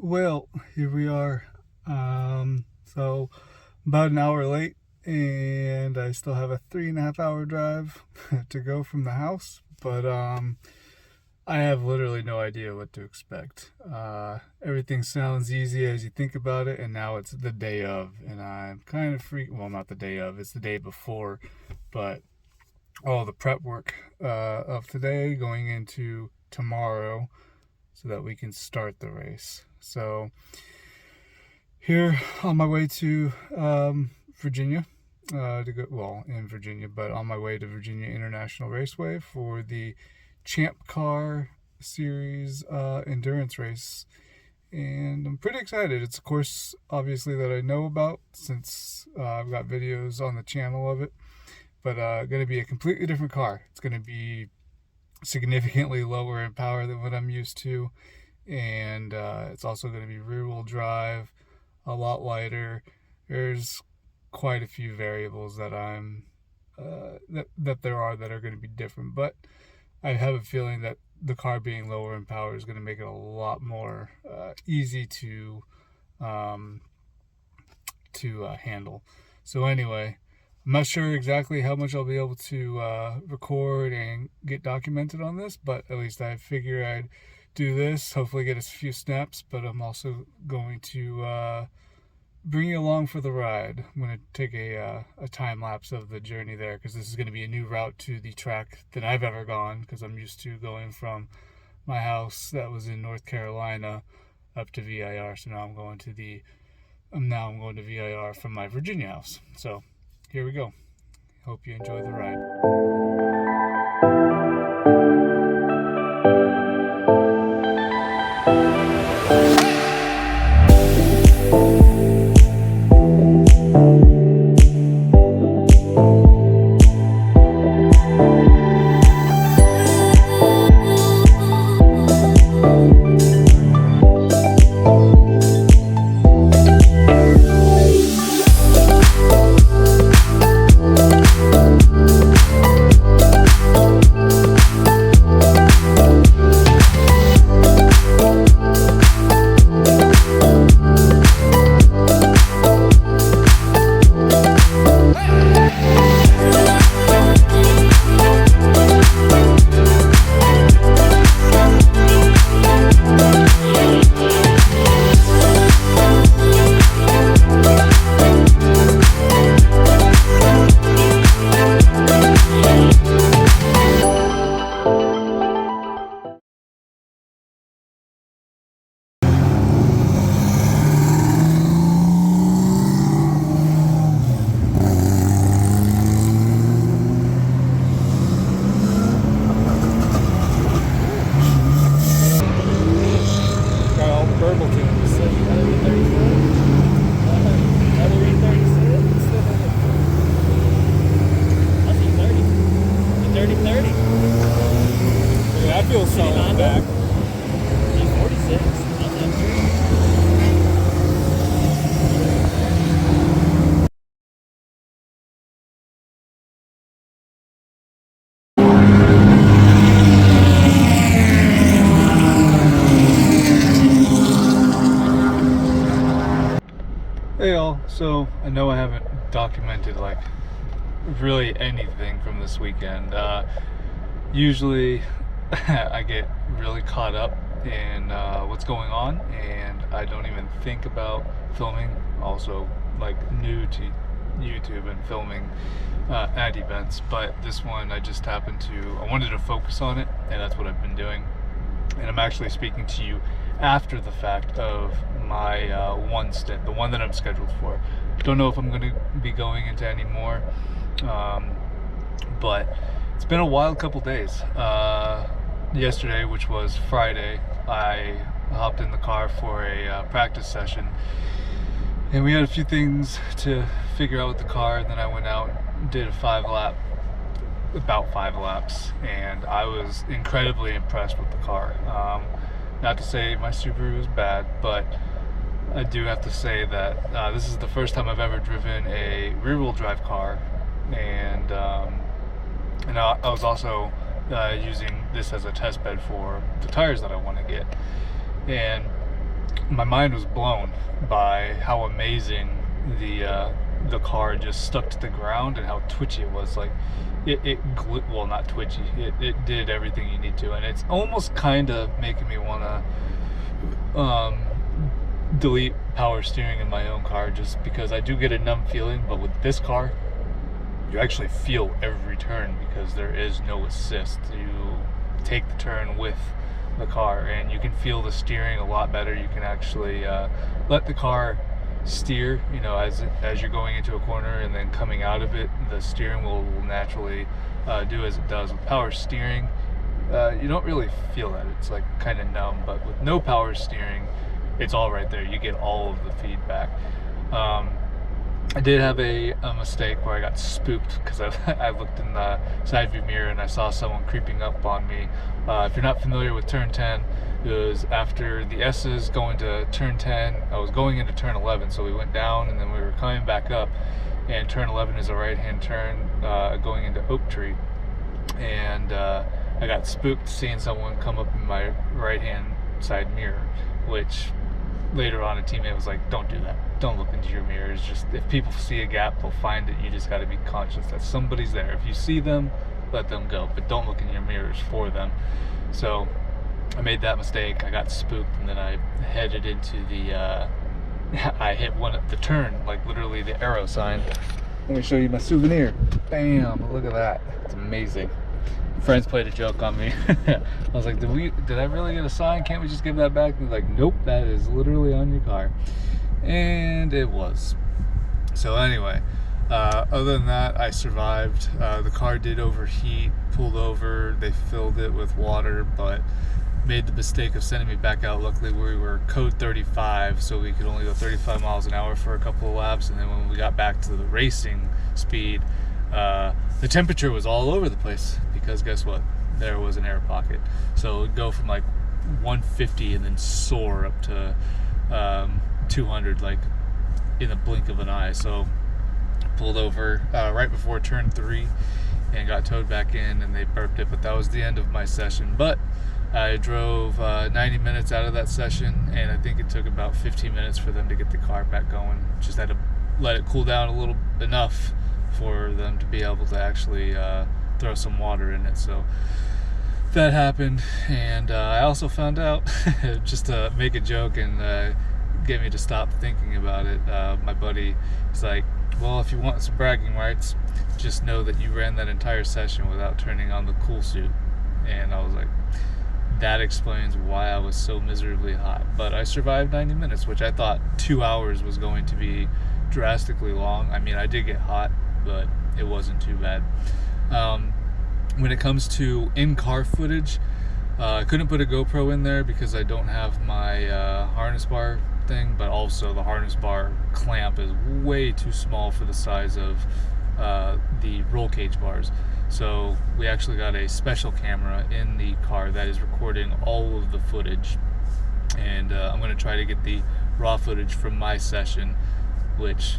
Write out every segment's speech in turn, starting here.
Well, here we are. So about an hour late, and I still have a 3.5 hour drive to go from the house. But I have literally no idea what to expect. Everything sounds easy as you think about it, and now it's the day of, and I'm kind of freaked. Well, not the day of; it's the day before. But all the prep work of today going into tomorrow, so that we can start the race. So here on my way to Virginia, to go, well, in Virginia, but on my way to Virginia International Raceway for the Champcar series endurance race. And I'm pretty excited. It's a course, obviously, that I know about since I've got videos on the channel of it. But going to be a completely different car. It's going to be significantly lower in power than what I'm used to. And it's also going to be rear-wheel drive, a lot lighter. There's quite a few variables that that there are that are going to be different, but I have a feeling that the car being lower in power is going to make it a lot more easy to handle. So anyway, I'm not sure exactly how much I'll be able to record and get documented on this, but at least I figure I'd do this, hopefully get a few snaps, but I'm also going to bring you along for the ride. I'm going to take a time lapse of the journey there, because this is going to be a new route to the track than I've ever gone, because I'm used to going from my house that was in North Carolina up to VIR. So now I'm going to VIR from my Virginia house. So here we go. Hope you enjoy the ride. Back. 46. Hey all, so I know I haven't documented like really anything from this weekend. Usually I get really caught up in what's going on, and I don't even think about filming. Also, like, new to YouTube and filming at events, but this one I wanted to focus on it, and that's what I've been doing. And I'm actually speaking to you after the fact of my one stint, the one that I'm scheduled for. Don't know if I'm going to be going into any more, but it's been a wild couple days. Yesterday, which was Friday, I hopped in the car for a practice session, and we had a few things to figure out with the car, and then I went out and did about 5 laps, and I was incredibly impressed with the car. Not to say my Subaru is bad, but I do have to say that this is the first time I've ever driven a rear-wheel drive car, and I was also using this as a test bed for the tires that I want to get. And my mind was blown by how amazing the car just stuck to the ground and how twitchy it was. Like well, not twitchy, it did everything you need to, and it's almost kind of making me want to delete power steering in my own car, just because I do get a numb feeling. But with this car, you actually feel every turn because there is no assist. You take the turn with the car and you can feel the steering a lot better. You can actually let the car steer, you know, as you're going into a corner, and then coming out of it, the steering will naturally do as it does. With power steering, you don't really feel that. It's like kind of numb. But with no power steering, it's all right there. You get all of the feedback. I did have a mistake where I got spooked because I looked in the side view mirror and I saw someone creeping up on me. If you're not familiar with turn 10, it was after the S's going to turn 10. I was going into turn 11, so we went down and then we were coming back up, and turn 11 is a right-hand turn going into Oak Tree. And I got spooked seeing someone come up in my right-hand side mirror, which later on a teammate was like, don't do that. Don't look into your mirrors. Just, if people see a gap, they'll find it. You just got to be conscious that somebody's there. If you see them, let them go, but don't look in your mirrors for them. So I made that mistake. I got spooked, and then I headed into the I hit the turn, like literally the arrow sign. Let me show you my souvenir. Bam, look at that. It's amazing. Friends played a joke on me. I was like, did I really get a sign? Can't we just give that back? And they're like, nope, that is literally on your car. And it was. So anyway, other than that, I survived. The car did overheat, pulled over, they filled it with water, but made the mistake of sending me back out. Luckily we were code 35, so we could only go 35 miles an hour for a couple of laps, and then when we got back to the racing speed, the temperature was all over the place, because guess what? There was an air pocket. So it would go from like 150 and then soar up to 200 like in the blink of an eye. So pulled over right before turn 3 and got towed back in, and they burped it, but that was the end of my session. But I drove 90 minutes out of that session, and I think it took about 15 minutes for them to get the car back going. Just had to let it cool down a little enough for them to be able to actually throw some water in it. So that happened, and I also found out, just to make a joke and get me to stop thinking about it, my buddy is like, well, if you want some bragging rights, just know that you ran that entire session without turning on the cool suit. And I was like, that explains why I was so miserably hot. But I survived 90 minutes, which I thought 2 hours was going to be drastically long. I mean, I did get hot, but it wasn't too bad. When it comes to in-car footage, I couldn't put a GoPro in there because I don't have my harness bar thing, but also the harness bar clamp is way too small for the size of the roll cage bars. So we actually got a special camera in the car that is recording all of the footage, and I'm going to try to get the raw footage from my session, which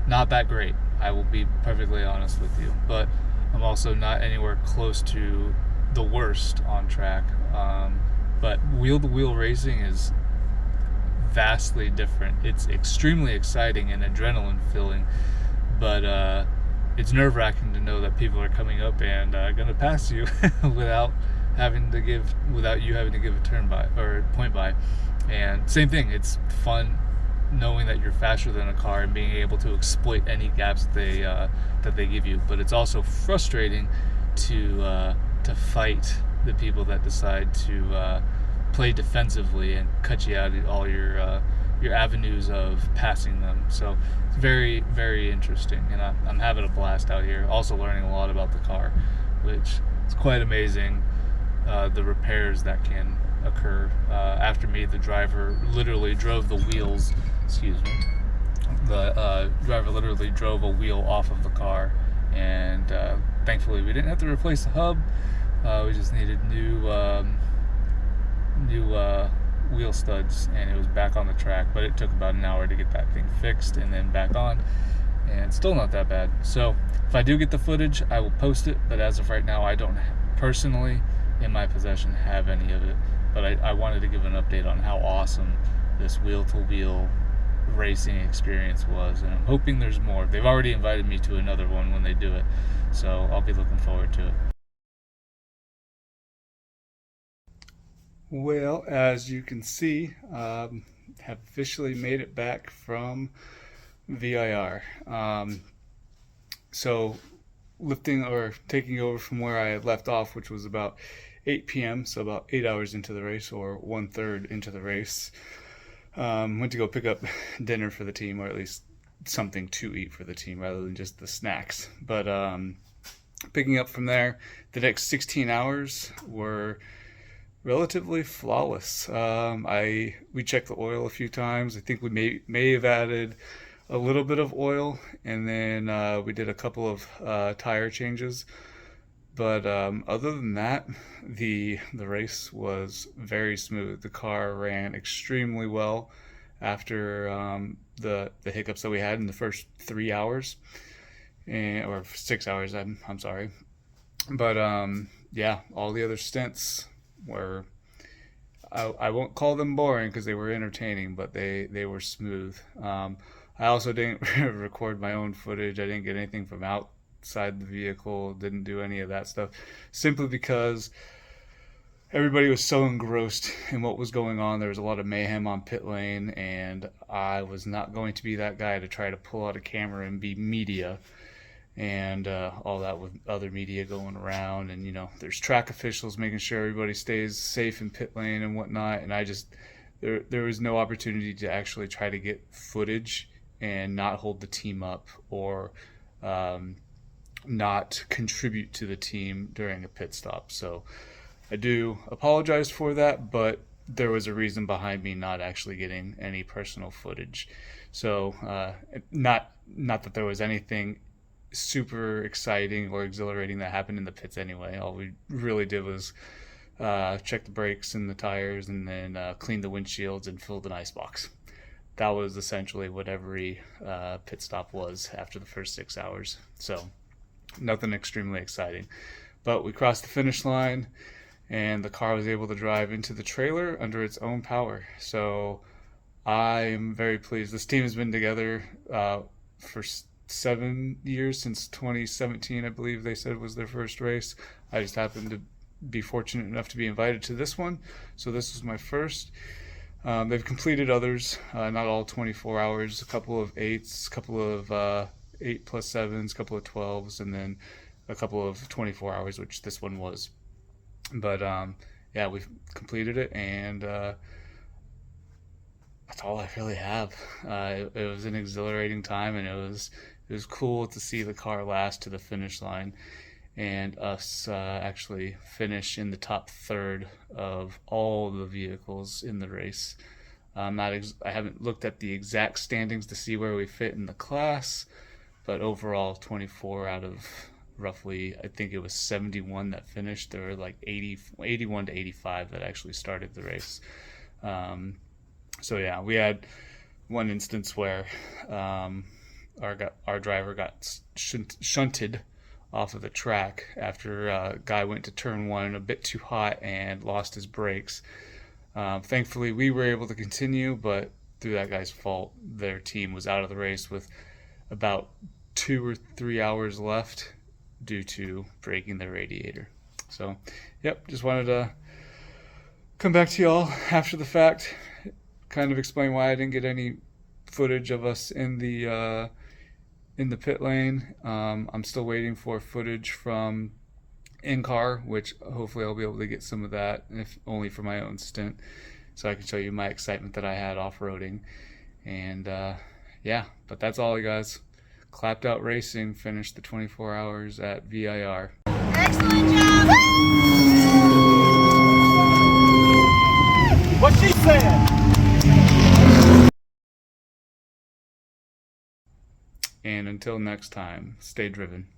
not that great, I will be perfectly honest with you, but I'm also not anywhere close to the worst on track. But wheel-to-wheel racing is vastly different. It's extremely exciting and adrenaline filling, but it's nerve-wracking to know that people are coming up and gonna pass you without you having to give a turn by or point by. And same thing, it's fun knowing that you're faster than a car and being able to exploit any gaps that they give you. But it's also frustrating to fight the people that decide to play defensively and cut you out of all your avenues of passing them. So it's very, very interesting, and I'm having a blast out here. Also learning a lot about the car, which is quite amazing. The repairs that can occur. After me, the driver literally drove the wheels. Excuse me. The driver literally drove a wheel off of the car, and thankfully we didn't have to replace the hub. We just needed new wheel studs, and it was back on the track. But it took about an hour to get that thing fixed and then back on, and still not that bad. So if I do get the footage, I will post it, but as of right now, I don't personally in my possession have any of it. But I wanted to give an update on how awesome this wheel-to-wheel racing experience was, and I'm hoping there's more. They've already invited me to another one when they do it, so I'll be looking forward to it. Well, as you can see, have officially made it back from VIR. So lifting or taking over from where I had left off, which was about 8 p.m., so about 8 hours into the race, or 1/3 into the race. Went to go pick up dinner for the team, or at least something to eat for the team rather than just the snacks. But picking up from there, the next 16 hours were relatively flawless. We checked the oil a few times. I think we may have added a little bit of oil, and then we did a couple of tire changes. But other than that, the race was very smooth. The car ran extremely well after the hiccups that we had in the first 3 hours, or 6 hours. I'm sorry, but yeah, all the other stints were, I won't call them boring because they were entertaining, but they were smooth. I also didn't record my own footage. I didn't get anything from outside the vehicle, didn't do any of that stuff, simply because everybody was so engrossed in what was going on. There was a lot of mayhem on pit lane, and I was not going to be that guy to try to pull out a camera and be media and all that, with other media going around, and there's track officials making sure everybody stays safe in pit lane and whatnot, and there was no opportunity to actually try to get footage and not hold the team up, or not contribute to the team during a pit stop. So I do apologize for that, but there was a reason behind me not actually getting any personal footage. So not that there was anything super exciting or exhilarating that happened in the pits anyway. All we really did was check the brakes and the tires, and then clean the windshields and fill an ice box. That was essentially what every pit stop was after the first 6 hours. So nothing extremely exciting. But we crossed the finish line, and the car was able to drive into the trailer under its own power. So I'm very pleased. This team has been together for 7 years, since 2017, I believe they said was their first race. I just happened to be fortunate enough to be invited to this one, so this was my first. They've completed others, not all 24 hours, a couple of 8s, a couple of 8+7s, a couple of 12s, and then a couple of 24 hours, which this one was. But yeah, we've completed it, and that's all I really have. It was an exhilarating time, and it was cool to see the car last to the finish line, and us actually finish in the top third of all the vehicles in the race. I haven't looked at the exact standings to see where we fit in the class, but overall 24 out of roughly, I think it was 71 that finished. There were like 81 to 85 that actually started the race. So yeah, we had one instance where our driver got shunted off of the track after a guy went to turn one a bit too hot and lost his brakes. Thankfully, we were able to continue, but through that guy's fault, their team was out of the race with about 2 or 3 hours left due to breaking the radiator. So, yep, just wanted to come back to y'all after the fact, kind of explain why I didn't get any footage of us in the pit lane. I'm still waiting for footage from in-car, which hopefully I'll be able to get some of that, if only for my own stint, so I can show you my excitement that I had off-roading. And yeah, but that's all, you guys. Clapped Out Racing finished the 24 hours at VIR. Excellent job! What she said! And until next time, stay driven.